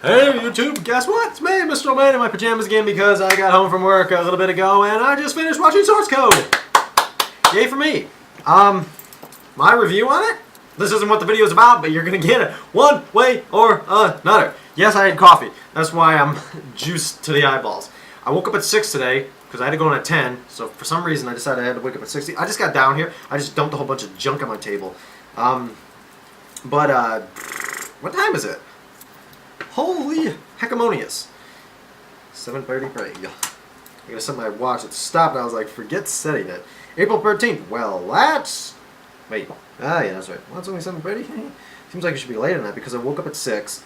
Hey YouTube, guess what? It's me, Mr. O'Man, in my pajamas again because I got home from work a little bit ago and I just finished watching Source Code. Yay for me. My review on it? This isn't what the video is about, but you're gonna get it one way or another. Yes, I had coffee. That's why I'm juiced to the eyeballs. I woke up at 6 today because I had to go in at 10, so for some reason I decided I had to wake up at 6. I just got down here. I just dumped a whole bunch of junk on my table. What time is it? Holy heckmonious. 7:30, right. I gotta set my watch. It stopped and I was like, forget setting it. April 13th. Well, that's... Wait. Yeah, that's right. Well, it's only 7:30? Seems like it should be later than that because I woke up at 6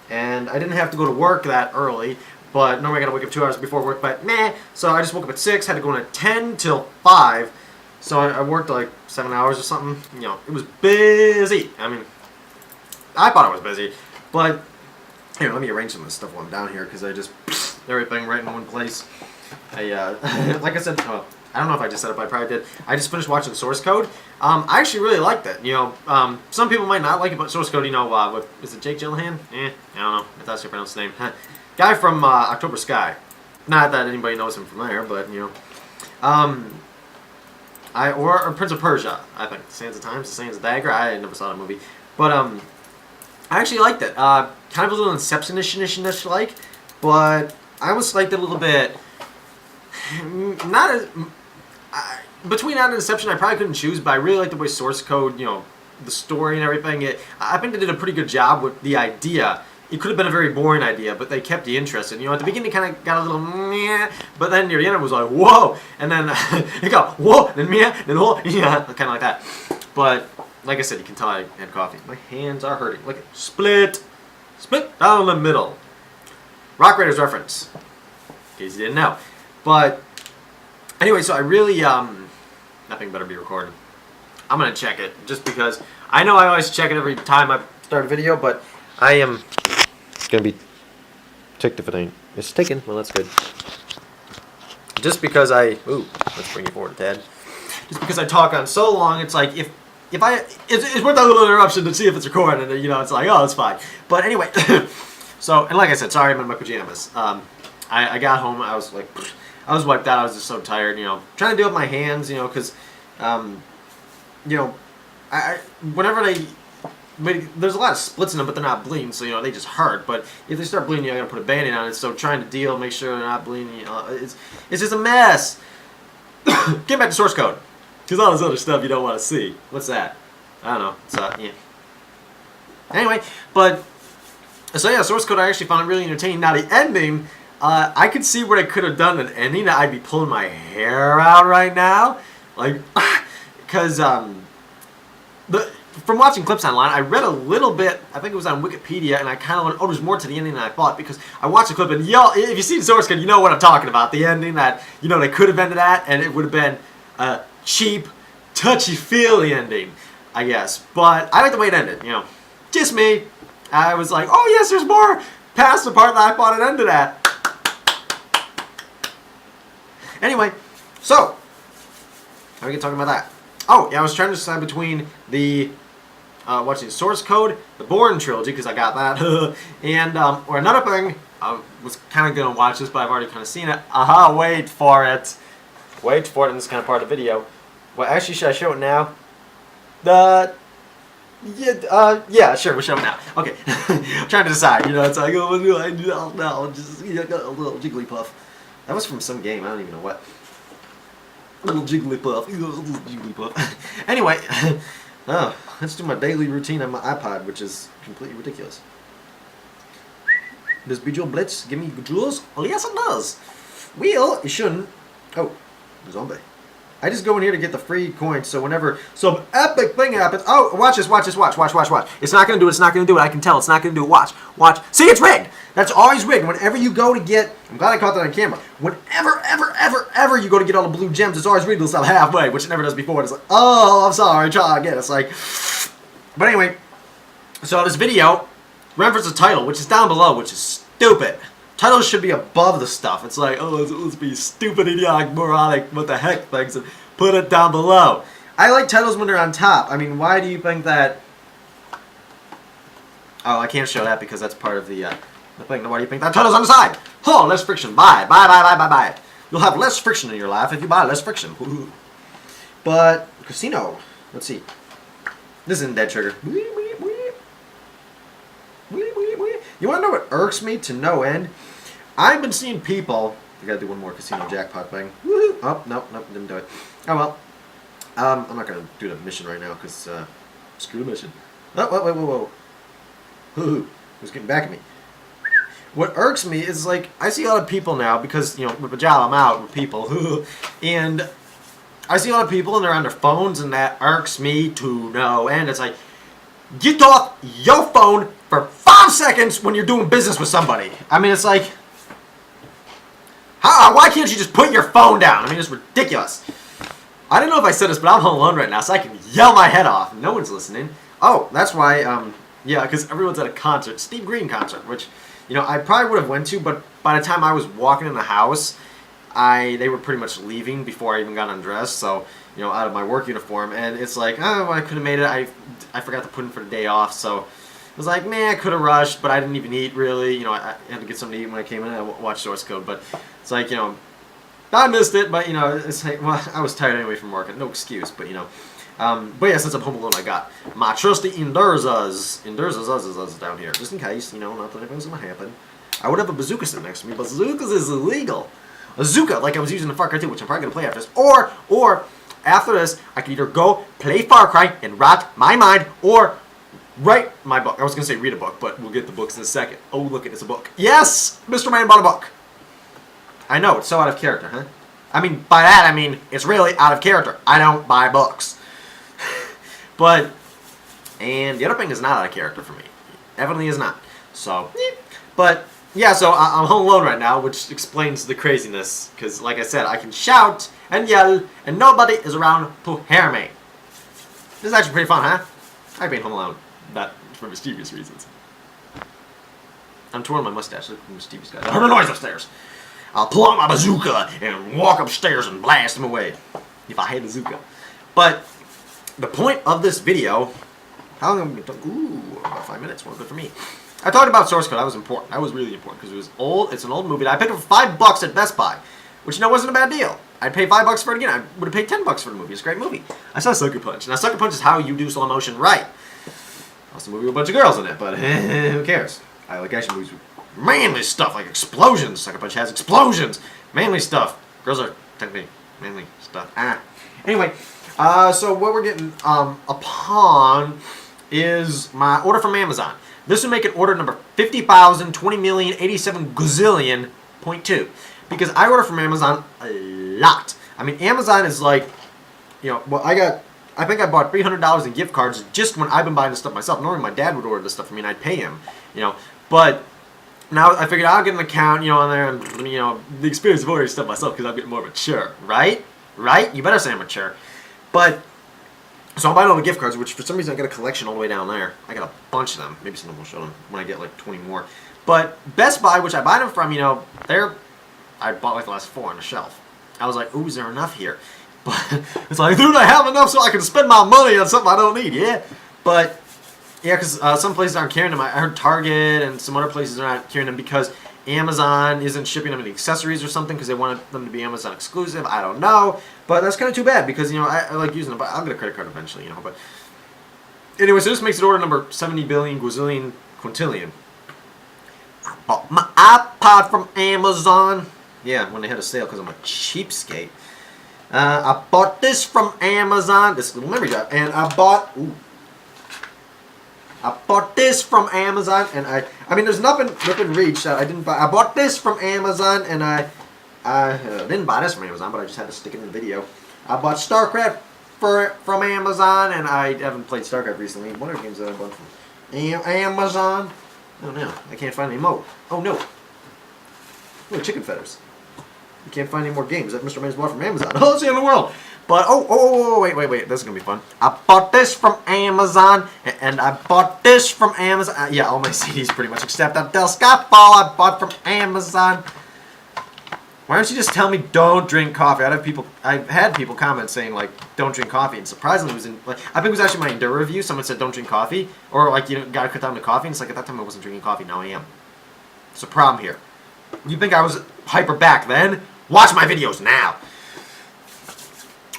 and I didn't have to go to work that early, but normally I gotta wake up 2 hours before work, but meh. So I just woke up at 6, had to go in at 10 till 5. So I worked like 7 hours or something. You know, it was busy. I mean, I thought it was busy, but... Here, let me arrange some of this stuff while I'm down here because I just everything right in one place. Like I said, I don't know if I just said it, but I probably did. I just finished watching Source Code. I actually really liked it. You know, some people might not like it, but Source Code, you know, is it Jake Gyllenhaal? I don't know if that's how you pronounce his name. Guy from October Sky. Not that anybody knows him from there, but you know, or Prince of Persia. I think Sands of Time, Sands of Dagger. I never saw that movie, but I actually liked it. Kind of a little Inception-ish like, but I almost liked it a little bit. Not as between that and Inception, I probably couldn't choose, but I really liked the way Source Code, you know, the story and everything. I think they did a pretty good job with the idea. It could have been a very boring idea, but they kept you interested. You know, at the beginning, it kind of got a little meh, but then near the end, it was like whoa, and then it got whoa, then meh, then whoa, yeah, kind of like that. But like I said, you can tell I had coffee. My hands are hurting. Look at split down the middle. Rock Raiders reference, in case you didn't know. But anyway, so I really nothing better be recording. I'm gonna check it just because I know I always check it every time I start a video, but I am gonna be ticked if it ain't. It's ticking. Well, that's good. Just because let's bring it forward a tad. Just because I talk on so long, it's like it's worth a little interruption to see if it's recording, and you know, it's like, oh, it's fine. But anyway, so, and like I said, sorry, I'm in my pajamas. I got home, I was like, I was wiped out, I was just so tired, you know, trying to do it with my hands, you know, because, you know, whenever there's a lot of splits in them, but they're not bleeding, so, you know, they just hurt, but if they start bleeding, you gotta put a Band-Aid on it, so trying to make sure they're not bleeding, you know, it's just a mess. Get back to Source Code. Because all this other stuff you don't want to see. What's that? I don't know. It's, yeah. Anyway, but, so yeah, Source Code I actually found it really entertaining. Now, the ending, I could see where they could have done an ending that I'd be pulling my hair out right now. Like, because, from watching clips online, I read a little bit, I think it was on Wikipedia, and I kind of went, oh, there's more to the ending than I thought, because I watched the clip, and y'all, if you see the Source Code, you know what I'm talking about. The ending that, you know, they could have ended at, and it would have been, cheap, touchy-feely ending, I guess. But I like the way it ended, you know. Just me. I was like, oh yes, there's more past the part that I thought it ended at. Anyway, so, how are we going to talk about that? Oh, yeah, I was trying to decide between the, watching Source Code, the Bourne trilogy, because I got that, and, or another thing, I was kind of going to watch this, but I've already kind of seen it. Wait for it. Wait for it in this kind of part of the video. Well, actually, should I show it now? Yeah, sure, we'll show it now. Okay, I'm trying to decide. You know, it's like, oh, what do I do now? Just, you know, got a little Jigglypuff. That was from some game. I don't even know what. Little Jigglypuff. Little Jigglypuff. Anyway, let's do my daily routine on my iPod, which is completely ridiculous. Does Bejeweled Blitz give me jewels? Well, yes, it does. Well, it shouldn't. Oh, zombie. I just go in here to get the free coins, so whenever some epic thing happens... Oh, watch this, watch. It's not going to do it, it's not going to do it. I can tell it's not going to do it. Watch. See, it's rigged! That's always rigged. Whenever you go to get... I'm glad I caught that on camera. Whenever, ever you go to get all the blue gems, it's always rigged until it's halfway, which it never does before. It's like, oh, I'm sorry, try again. It's like... But anyway, so this video references the title, which is down below, which is stupid. Titles should be above the stuff. It's like, oh, let's be stupid, idiotic, moronic, what the heck things, and put it down below. I like titles when they're on top. I mean, why do you think that... Oh, I can't show that because that's part of the The thing, why do you think that turtle's on the side? Oh, less friction. Buy. You'll have less friction in your life if you buy less friction. But, casino. Let's see. This isn't Dead Trigger. You want to know what irks me to no end? I've been seeing people... I gotta do one more casino jackpot thing. Oh, nope, didn't do it. Oh, well. I'm not gonna do the mission right now, because, screw the mission. Oh, whoa. Who's getting back at me? What irks me is, like, I see a lot of people now, because, you know, with the job I'm out with people, and I see a lot of people, and they're on their phones, and that irks me to no end. It's like, get off your phone for 5 seconds when you're doing business with somebody. I mean, it's like, why can't you just put your phone down? I mean, it's ridiculous. I don't know if I said this, but I'm home alone right now, so I can yell my head off. No one's listening. Oh, that's why, yeah, because everyone's at a concert, Steve Green concert, which, you know, I probably would have went to, but by the time I was walking in the house, they were pretty much leaving before I even got undressed, so, you know, out of my work uniform, and it's like, oh, I could have made it. I forgot to put in for the day off, so I was like, man, I could have rushed, but I didn't even eat, really. You know, I had to get something to eat when I came in. I watched Source Code, but it's like, you know, I missed it, but, you know, it's like, well, I was tired anyway from work. No excuse, but, you know. But yeah, since I'm home alone, I got my trusty Indurzas down here, just in case, you know, not that anything's going to happen. I would have a bazooka sitting next to me, but bazookas is illegal. A Bazooka, like I was using in Far Cry 2, which I'm probably going to play after this. Or, after this, I could either go play Far Cry and rot my mind, or write my book. I was going to say read a book, but we'll get the books in a second. Oh, look, it's a book. Yes! Mr. Man bought a book. I know, it's so out of character, huh? I mean, by that, I mean, it's really out of character. I don't buy books. But, and the other thing is not out of character for me. Evidently is not. So, but, yeah, so I'm home alone right now, which explains the craziness. Because, like I said, I can shout and yell, and nobody is around to hear me. This is actually pretty fun, huh? I've been home alone. Not for mischievous reasons. I'm twirling my mustache. Look at the mischievous guys. I heard a noise upstairs. I'll pull out my bazooka and walk upstairs and blast him away. If I had a bazooka. But the point of this video, how long am I going to talk? Ooh, about 5 minutes. Well, good for me. I talked about Source Code. That was important. That was really important because it was old. It's an old movie. I picked it for $5 at Best Buy, which, you know, wasn't a bad deal. I'd pay $5 for it again. I would have paid $10 for the movie. It's a great movie. I saw Sucker Punch. Now, Sucker Punch is how you do slow motion right. It's a movie with a bunch of girls in it, but who cares? I like action movies with manly stuff, like explosions. Sucker Punch has explosions. Manly stuff. Girls are technically manly stuff. Anyway, so what we're getting upon is my order from Amazon. This would make it order number 50,020,087 gazillion .2. Because I order from Amazon a lot. I mean, Amazon is like, you know, well, I think I bought $300 in gift cards just when I've been buying this stuff myself. Normally my dad would order this stuff for me and I'd pay him, you know. But now I figured I'll get an account, you know, on there and, you know, the experience of ordering stuff myself because I'm getting more mature, right? Right? You better say I'm mature. But, so I'm buying all the gift cards, which for some reason I got a collection all the way down there. I got a bunch of them. Maybe someone will show them when I get like 20 more. But Best Buy, which I buy them from, you know, I bought like the last 4 on the shelf. I was like, ooh, is there enough here? But it's like, dude, I have enough so I can spend my money on something I don't need, yeah? But, yeah, because some places aren't carrying them. I heard Target and some other places are not carrying them because Amazon isn't shipping them any accessories or something because they wanted them to be Amazon exclusive. I don't know. But that's kind of too bad because, you know, I like using them. But I'll get a credit card eventually, you know. But anyway, so this makes it order number 70 billion, gazillion, quintillion. I bought my iPod from Amazon. Yeah, when they had a sale because I'm a cheapskate. I bought this from Amazon. This little memory drive. And I bought this from Amazon. And I mean, there's nothing within reach that I didn't buy. I bought this from Amazon. And I didn't buy this from Amazon, but I just had to stick it in the video. I bought StarCraft from Amazon. And I haven't played StarCraft recently. One of the games that I bought from Amazon. Oh no, I can't find any more. Oh no. Oh, chicken feathers. You can't find any more games that Mr. Man's bought from Amazon. Oh, it's the end of the world. But, wait. This is going to be fun. I bought this from Amazon, and I bought this from Amazon. Yeah, all my CDs pretty much, except that Del Scott Ball I bought from Amazon. Why don't you just tell me don't drink coffee? I've had people comment saying, like, don't drink coffee, and surprisingly it was in, like, I think it was actually my Enduro review, someone said don't drink coffee, or, like, you know, gotta cut down the coffee, and it's like, at that time I wasn't drinking coffee, now I am. It's a problem here. You think I was hyper back then? Watch my videos now.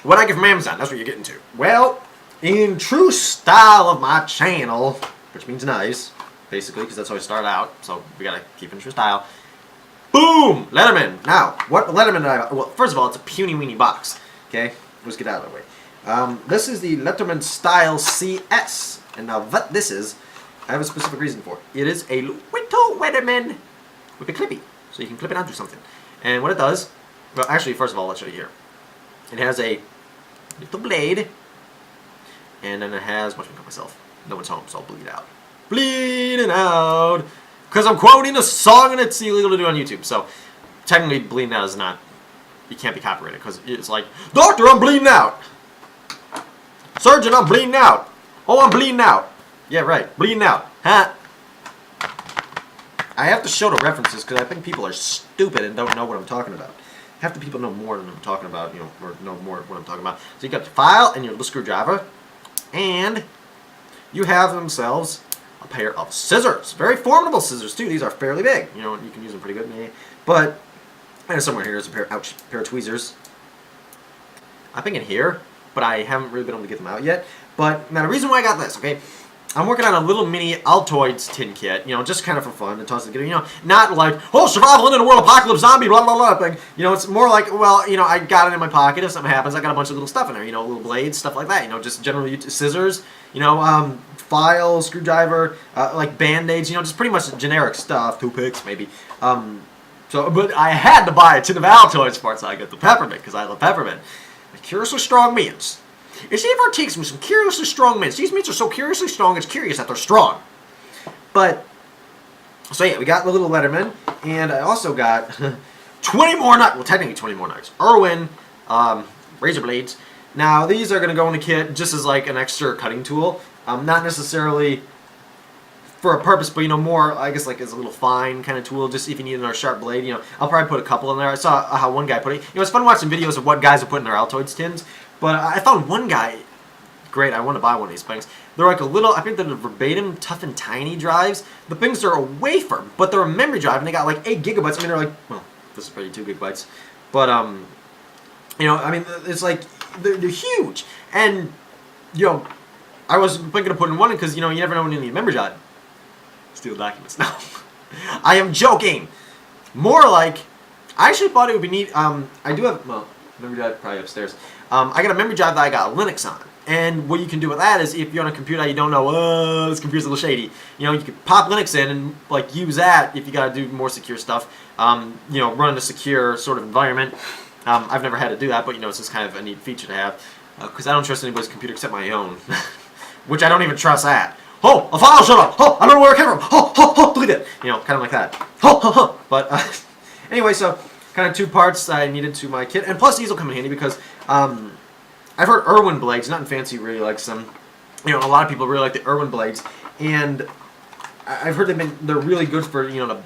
What I get from Amazon, that's what you're getting to. Well, in true style of my channel, which means nice, basically, because that's how I start out, so we gotta keep in true style. Boom! Letterman. Now, what Letterman did I... Well, first of all, it's a puny-weeny box. Okay? Let's get out of the way. This is the Letterman Style CS. And now what this is, I have a specific reason for it. It is a little Letterman with a clippy. So you can clip it onto something. And what it does... Well, actually, first of all, let's show you here. It has a little blade. And then it has... Watch me cut myself. No one's home, so I'll bleed out. Bleeding out! Because I'm quoting a song and it's illegal to do on YouTube. So, technically, bleeding out is not... You can't be copyrighted because it's like, Doctor, I'm bleeding out! Surgeon, I'm bleeding out! Oh, I'm bleeding out! Yeah, right. Bleeding out. Huh? I have to show the references because I think people are stupid and don't know what I'm talking about. Half the people know more than I'm talking about, you know, or know more what I'm talking about. So you got your file and your little screwdriver. And you have themselves a pair of scissors. Very formidable scissors, too. These are fairly big. You know, you can use them pretty good. But, and somewhere here is a pair of tweezers. I think in here, but I haven't really been able to get them out yet. But, now the reason why I got this, okay, I'm working on a little mini Altoids tin kit, you know, just kind of for fun, and toss it together, you know, not like, oh, survival in a world apocalypse zombie, blah, blah, blah, thing. You know, it's more like, well, you know, I got it in my pocket, if something happens, I got a bunch of little stuff in there, you know, little blades, stuff like that, you know, just generally scissors, you know, file, screwdriver, like Band-Aids, you know, just pretty much generic stuff, toothpicks, maybe. But I had to buy a tin of Altoids for it, so I got the peppermint, because I love peppermint. Curiously strong mints. You see, if our takes me some curiously strong mints. These mints are so curiously strong, it's curious that they're strong. But, so yeah, we got the little Letterman, and I also got 20 more knives. Well, technically 20 more knives. Irwin razor blades. Now, these are going to go in the kit just as like an extra cutting tool. Not necessarily for a purpose, but, you know, more, I guess, like as a little fine kind of tool, just if you need another sharp blade, you know. I'll probably put a couple in there. I saw how one guy put it. You know, it's fun watching videos of what guys are putting their Altoids tins. But I found one guy, great, I want to buy one of these things. They're like a little, I think they're the Verbatim Tough and Tiny drives. The things are a wafer, but they're a memory drive, and they got like 8 gigabytes. I mean, they're like, well, this is probably 2 gigabytes. But, you know, I mean, it's like, they're huge. And, you know, I was thinking of putting one in because, you know, you never know when you need a memory drive. Steal documents. No. I am joking. More like, I actually thought it would be neat. I do have, well, memory drive probably upstairs. I got a memory drive that I got Linux on. And what you can do with that is if you're on a computer that you don't know, oh, this computer's a little shady, you know, you can pop Linux in and like use that if you got to do more secure stuff. You know, run in a secure sort of environment. I've never had to do that, but you know, it's just kind of a neat feature to have. Because I don't trust anybody's computer except my own. Which I don't even trust that. Oh, a file showed up! Oh, I don't know where it came from! Oh, look at that! You know, kind of like that. Oh. But, anyway, so, kind of 2 parts I needed to my kit. And plus, these will come in handy because, I've heard Irwin blades, Nothing Fancy really likes them. You know, a lot of people really like the Irwin blades. And I've heard they're really good for, you know,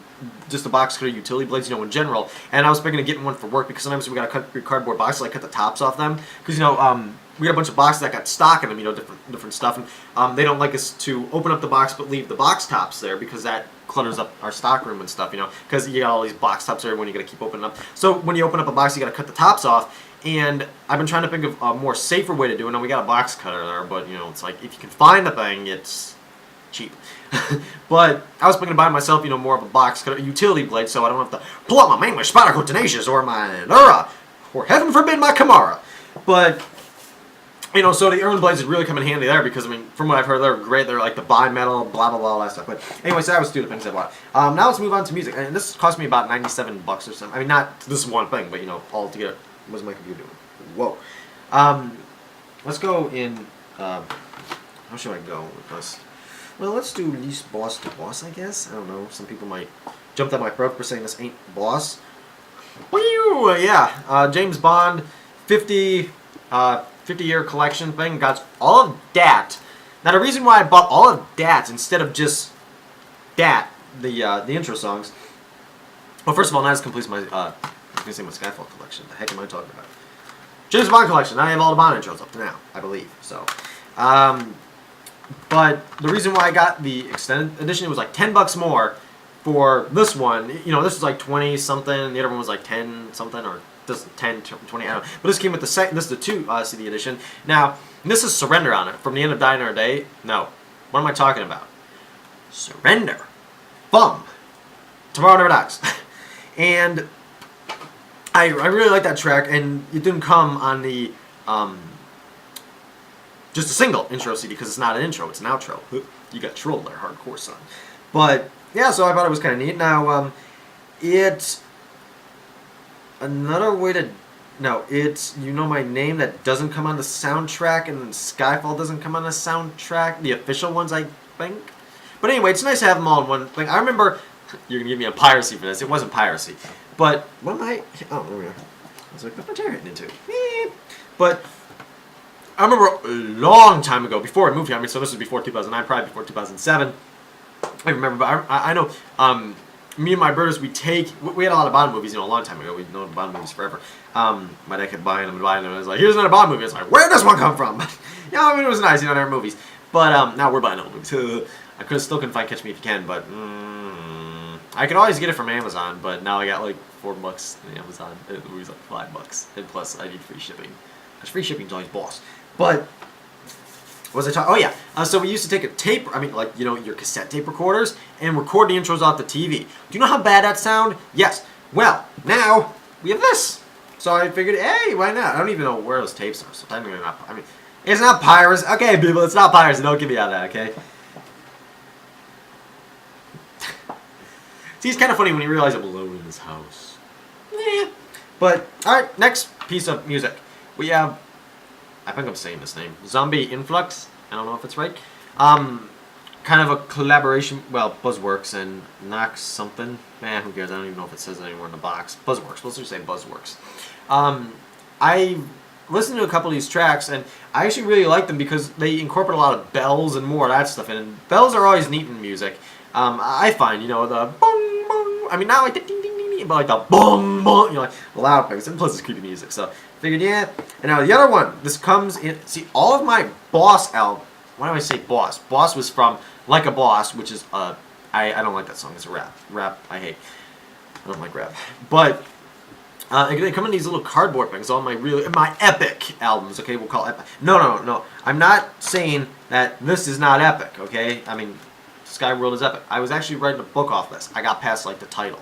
just the box cutter utility blades, you know, in general. And I was thinking of getting one for work because sometimes we got to cut cardboard boxes, like cut the tops off them. Because, you know, we got a bunch of boxes that got stock in them, you know, different stuff. And they don't like us to open up the box but leave the box tops there because that clutters up our stock room and stuff, you know. Because you got all these box tops there when you got to keep opening up. So when you open up a box, you got to cut the tops off. And I've been trying to think of a more safer way to do it. Now we got a box cutter there, but, you know, it's like if you can find the thing, it's cheap. But I was thinking of buying myself, you know, more of a box cutter, utility blade, so I don't have to pull out my English Spyderco Tenacious or my Nura, or heaven forbid my Kamara. But, you know, so the Irwin blades would really come in handy there because, I mean, from what I've heard, they're great. They're like the bimetal, blah, blah, blah, all that stuff. But anyway, so that was 2 of the things I bought. Now let's move on to music. And this cost me about $97 or something. I mean, not this one thing, but, you know, all together. What was my computer doing? Whoa. Let's go in, how should I go with this? Well, let's do least boss to boss, I guess. I don't know. Some people might jump down my throat for saying this ain't boss. Woo! Yeah. James Bond, 50-year collection thing. Got all of that. Now, the reason why I bought all of that instead of just that, the intro songs. Well, first of all, not as complete as my, I was going to say my Skyfall collection. The heck am I talking about? James Bond collection. I have all the Bond intros up to now, I believe. So, but the reason why I got the extended edition, it was like $10 more for this one, you know, this was like 20 something, and the other one was like 10 something, or this 10, 20, I don't know. But this came with the second. This is the 2 CD edition. Now, this is Surrender on it. From the End of Dying Our Day. No, what am I talking about? Surrender. Bum. Tomorrow Never Dies. And I really like that track, and it didn't come on the just a single intro CD, because it's not an intro, it's an outro. You got trolled there, hardcore son. But yeah, so I thought it was kind of neat. Now, it's another way to. No, it's You Know My Name that doesn't come on the soundtrack, and then Skyfall doesn't come on the soundtrack, the official ones, I think. But anyway, it's nice to have them all in one thing. I remember, you're going to give me a piracy for this. It wasn't piracy. But, what am I... Oh, there we go. I was like, what am I getting into? But, I remember a long time ago, before I moved here, I mean, so this was before 2009, probably before 2007. I remember, but I know, me and my brothers, we had a lot of Bond movies, you know, a long time ago. We'd known Bond movies forever. My dad kept buying them and buying them, and I was like, here's another Bond movie. I was like, where did this one come from? Yeah, I mean, it was nice, you know, there were movies. But, now we're buying old movies. I still couldn't find Catch Me If You Can, but, I could always get it from Amazon, but now I got, like, $4 on Amazon. The movie's like $5. And plus, I need free shipping. Because free shipping's always boss. But, what was I talking? Oh yeah. So we used to take a tape. I mean, like, you know, your cassette tape recorders and record the intros off the TV. Do you know how bad that sound? Yes. Well, now we have this. So I figured, hey, why not? I don't even know where those tapes are. So technically, not. I mean, it's not piracy. Okay, people, it's not piracy. Don't give me out of that. Okay. See, it's kind of funny when you realize I'm alone in this house. Yeah. But all right, next piece of music. We have. I think I'm saying this name. Zombie Influx. I don't know if it's right. Kind of a collaboration. Well, Buzzworks and Knox something. Man, who cares? I don't even know if it says it anywhere in the box. Buzzworks. Let's just say Buzzworks. I listened to a couple of these tracks, and I actually really like them because they incorporate a lot of bells and more of that stuff. And bells are always neat in music. I find, you know, the bong bong. I mean, not like the ding ding ding, but like the bong bong. You know, like loud things. And plus, it's creepy music. So. Figured, yeah. And now the other one, this comes in. See, all of my Boss album. Why do I say Boss? Boss was from Like a Boss, which is I don't like that song. It's a rap. Rap I hate. I don't like rap. But they come in these little cardboard things. All my epic albums. Okay, we'll call it epic. No. I'm not saying that this is not epic. Okay, I mean, Skyworld is epic. I was actually writing a book off this. I got past like the title,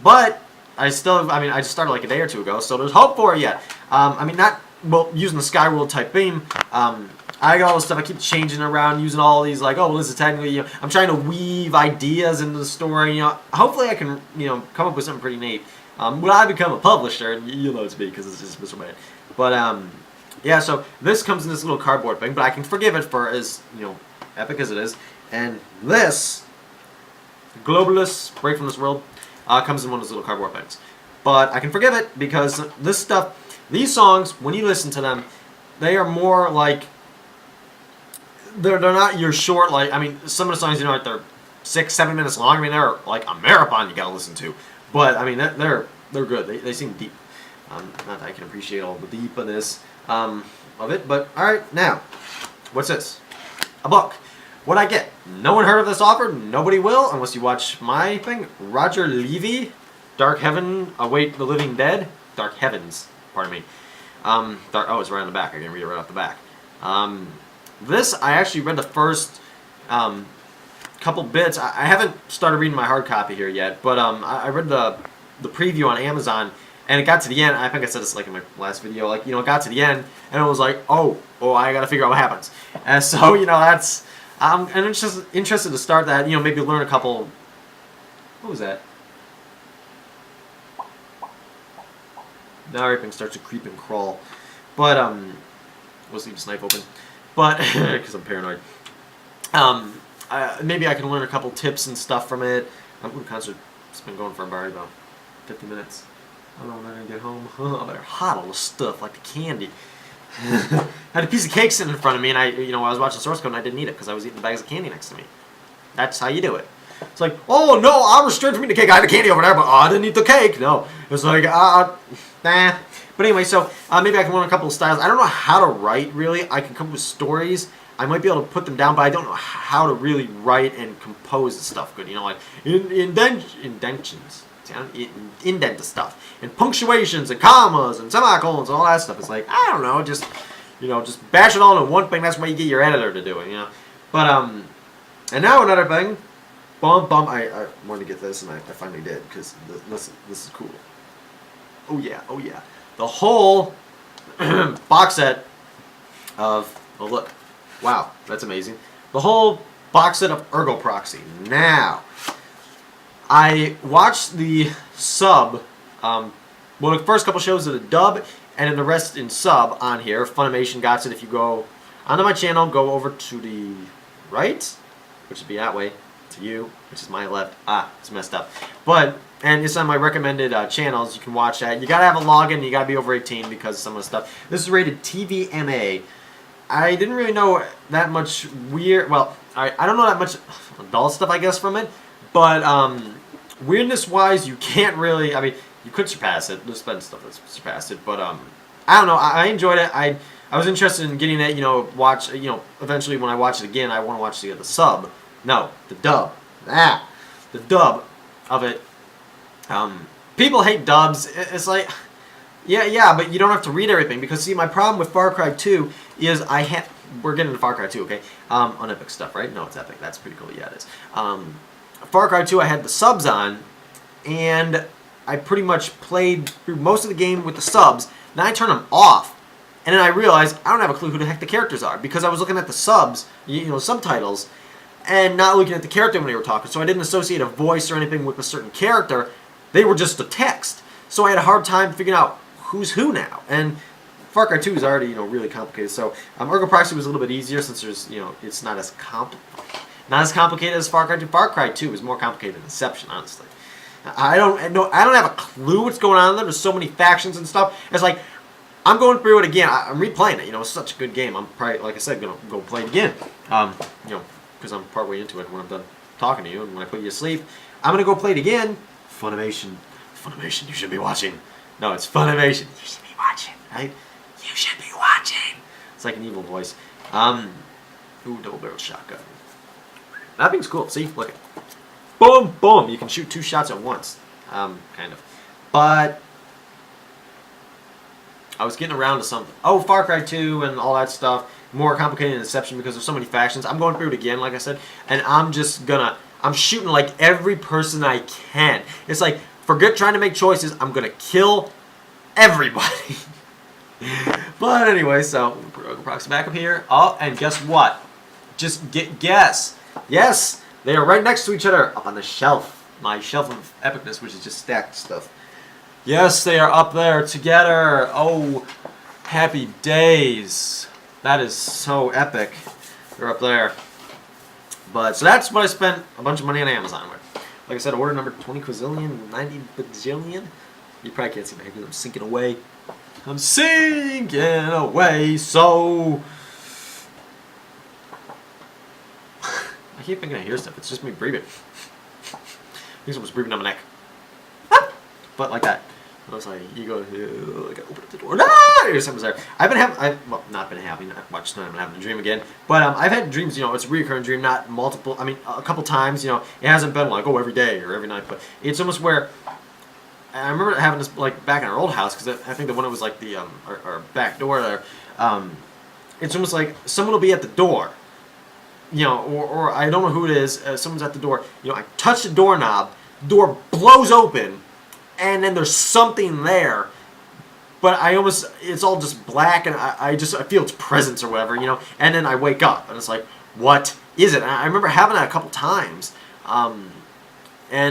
but. I just started like a day or two ago, so there's hope for it yet. I mean, not, well, using the Skyworld type theme, I got all this stuff, I keep changing around, using all these, like, oh, well, this is technically, you know, I'm trying to weave ideas into the story, you know, hopefully I can, you know, come up with something pretty neat. When I become a publisher, and you'll know it's me, because it's just Mr. Man. But, yeah, so this comes in this little cardboard thing, but I can forgive it for as, you know, epic as it is. And this, Globalist, Break from This World, comes in one of those little cardboard things. But I can forgive it because this stuff, these songs, when you listen to them, they are more like, they're not your short, like, I mean, some of the songs, you know, like they're 6-7 minutes long. I mean, they're like a marathon you gotta listen to. But, I mean, they're good. They seem deep. Not that I can appreciate all the deepness of it, but alright, now, what's this? A book. What'd I get? No one heard of this author. Nobody will, unless you watch my thing. Roger Levy, Dark Heaven, Await the Living Dead. Dark Heavens, pardon me. It's right on the back. I can read it right off the back. This, I actually read the first couple bits. I haven't started reading my hard copy here yet, but I read the preview on Amazon, and it got to the end. I think I said this like in my last video. Like, you know, it got to the end, and it was like, oh, I gotta figure out what happens. And so, you know, that's. And it's just interested to start that, you know, maybe learn a couple. What was that? Now everything starts to creep and crawl. But, let's leave this knife open. But, because I'm paranoid. Maybe I can learn a couple tips and stuff from it. The concert's been going for about 50 minutes. I don't know when I'm going to get home. Oh, they're hot, all the stuff, like the candy. I had a piece of cake sitting in front of me, and I was watching Source Code, and I didn't eat it because I was eating bags of candy next to me. That's how you do it. It's like, oh no, I'm restricted from eating the cake. I had the candy over there, but I didn't eat the cake. No, it's like, nah. But anyway, so maybe I can learn a couple of styles. I don't know how to write really. I can come up with stories. I might be able to put them down, but I don't know how to really write and compose the stuff good. You know, like indentions, indent the stuff, and punctuations, and commas, and semicolons, and all that stuff. It's like, I don't know, just bash it all into one thing. That's why you get your editor to do it, you know. But and now another thing, I wanted to get this, and I finally did, because this is cool. Oh yeah, the whole box set of, oh look, wow, that's amazing. The whole box set of Ergo Proxy. Now, I watched the sub, well, the first couple shows of the dub, and then the rest in sub on here. Funimation got it. If you go onto my channel, go over to the right, which would be that way, to you, which is my left. It's messed up. And it's on my recommended channels. You can watch that. You gotta have a login. You gotta be over 18 because of some of the stuff. This is rated TVMA. I didn't really know that much weird. Well, I don't know that much adult stuff, I guess, from it. But weirdness-wise, you can't really. I mean, you could surpass it. There's been stuff that's surpassed it, but I don't know. I enjoyed it. I was interested in getting it. Watch. Eventually when I watch it again, I want to watch the sub. No, the dub. The dub of it. People hate dubs. It's like, yeah, but you don't have to read everything, because see, my problem with Far Cry 2 is we're getting into Far Cry 2, okay? On Epic stuff, right? No, it's Epic. That's pretty cool. Yeah, it is. Far Cry 2, I had the subs on, and I pretty much played through most of the game with the subs. Then I turn them off, and then I realized I don't have a clue who the heck the characters are, because I was looking at the subs, subtitles, and not looking at the character when they were talking. So I didn't associate a voice or anything with a certain character. They were just the text. So I had a hard time figuring out who's who now. And Far Cry 2 is already, really complicated. So Ergo Proxy was a little bit easier, since there's, it's not as complicated as Far Cry 2. Far Cry 2 is more complicated than Inception, honestly. I don't have a clue what's going on there. There's so many factions and stuff. It's like, I'm going through it again. I'm replaying it. It's such a good game. I'm probably, like I said, gonna go play it again. Because I'm partway into it when I'm done talking to you, and when I put you to sleep, I'm gonna go play it again. Funimation, you should be watching. No, it's Funimation. You should be watching, right? You should be watching. It's like an evil voice. Ooh, double barrel shotgun. That thing's cool. See, look. Boom, boom. You can shoot 2 shots at once. Kind of. But I was getting around to something. Oh, Far Cry 2 and all that stuff. More complicated than Inception because there's so many factions. I'm going through it again, like I said, and I'm shooting like every person I can. It's like, forget trying to make choices. I'm gonna kill everybody. But anyway, so put Ergo Proxy back up here. Oh, and guess what? Just guess. Yes, they are right next to each other up on the shelf. My shelf of epicness, which is just stacked stuff. Yes, they are up there together. Oh, happy days. That is so epic. They're up there. But, so that's what I spent a bunch of money on Amazon with. Like I said, order number 20 quadrillion, 90 bajillion. You probably can't see my head because I'm sinking away. I'm sinking away, so... I keep thinking I hear stuff. It's just me breathing. I think someone's breathing down my neck. But like that. I was like, you go, like, I open up the door. Something's there. Not been having. I watched tonight. I'm having a dream again. But I've had dreams. It's a recurring dream, not multiple. I mean, a couple times. It hasn't been like every day or every night, but it's almost where. I remember having this like back in our old house, because I think the one that was like the our back door there. It's almost like someone will be at the door. Or I don't know who it is. Someone's at the door. I touch the doorknob. Door blows open. And then there's something there, but it's all just black, and I feel its presence or whatever, and then I wake up, and it's like, what is it? And I remember having that a couple times, and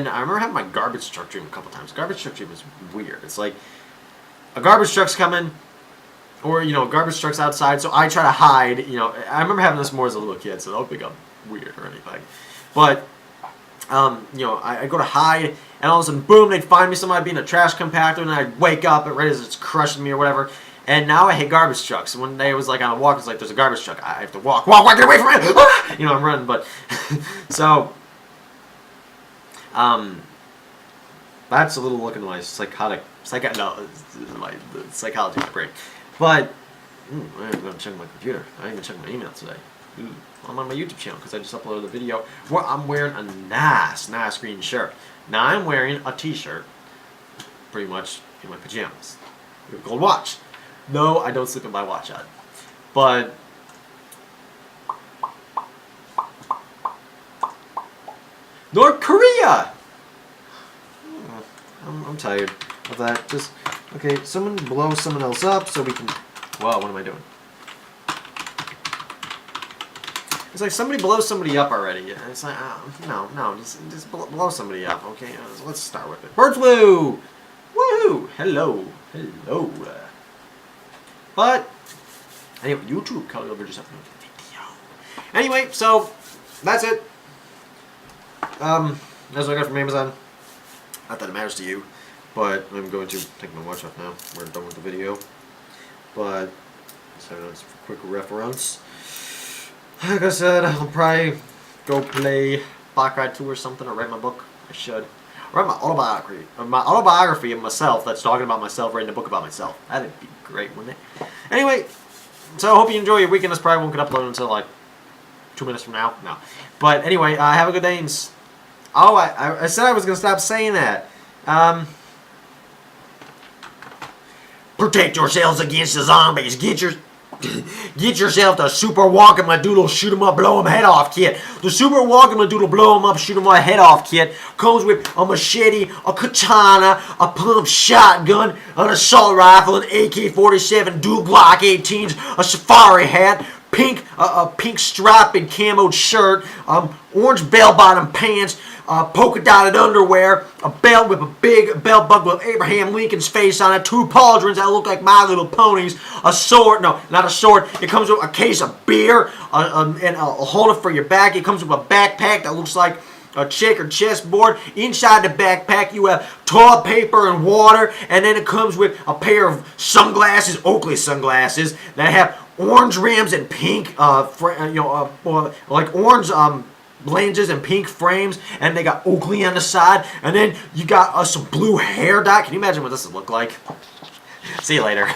I remember having my garbage truck dream a couple times. Garbage truck dream is weird. It's like, a garbage truck's coming, or, garbage truck's outside, so I try to hide, I remember having this more as a little kid, so don't think I'm weird or anything, but, I go to hide, and all of a sudden, boom, they'd find me, somebody being a trash compactor, and I'd wake up, and right as it's crushing me or whatever, and now I hate garbage trucks. One day I was like on a walk, it's like, there's a garbage truck, I have to walk, get away from it, I'm running, but, so, that's a little look into my psychology of the brain, but, I'm going to check my computer, I didn't even check my email today. I'm on my YouTube channel because I just uploaded a video where I'm wearing a nice green shirt. Now I'm wearing a t-shirt, pretty much in my pajamas. With a gold watch. No, I don't sleep in my watch on. But North Korea! I'm tired of that. Just, okay, someone blow someone else up so we can... Whoa, what am I doing? It's like somebody blows somebody up already. It's like, no, just blow somebody up, okay? So let's start with it. Bird flu! Woohoo! Hello. But, anyway, YouTube, Kelly over just uploaded a video. Anyway, so, that's it. That's what I got from Amazon. Not that it matters to you, but I'm going to take my watch off now. We're done with the video. But, so that's a quick reference. Like I said, I'll probably go play Baccarat 2 or something, or write my book. I should. Write my autobiography of myself that's talking about myself, writing a book about myself. That'd be great, wouldn't it? Anyway, so I hope you enjoy your weekend. This probably won't get uploaded until like 2 minutes from now. No. But anyway, have a good day. Oh, I said I was going to stop saying that. Protect yourselves against the zombies. Get yourself the Super Walkamadoodle Shoot 'em Up, Blow 'em Head Off kit. The Super Walkamadoodle Blow 'em Up, Shoot 'em Up Head Off kit comes with a machete, a katana, a pump shotgun, an assault rifle, an AK-47, dual Glock 18s, a safari hat, a pink striped and camoed shirt, orange bell-bottom pants, polka dotted underwear, a belt with a big belt buckle with Abraham Lincoln's face on it, 2 pauldrons that look like My Little Ponies, a sword, no, not a sword, it comes with a case of beer, and a holder for your back. It comes with a backpack that looks like a checkered chessboard. Inside the backpack you have toilet paper and water, and then it comes with a pair of sunglasses, Oakley sunglasses, that have orange rims and pink, like orange lenses and pink frames, and they got Oakley on the side, and then you got some blue hair dye. Can you imagine what this would look like? See you later.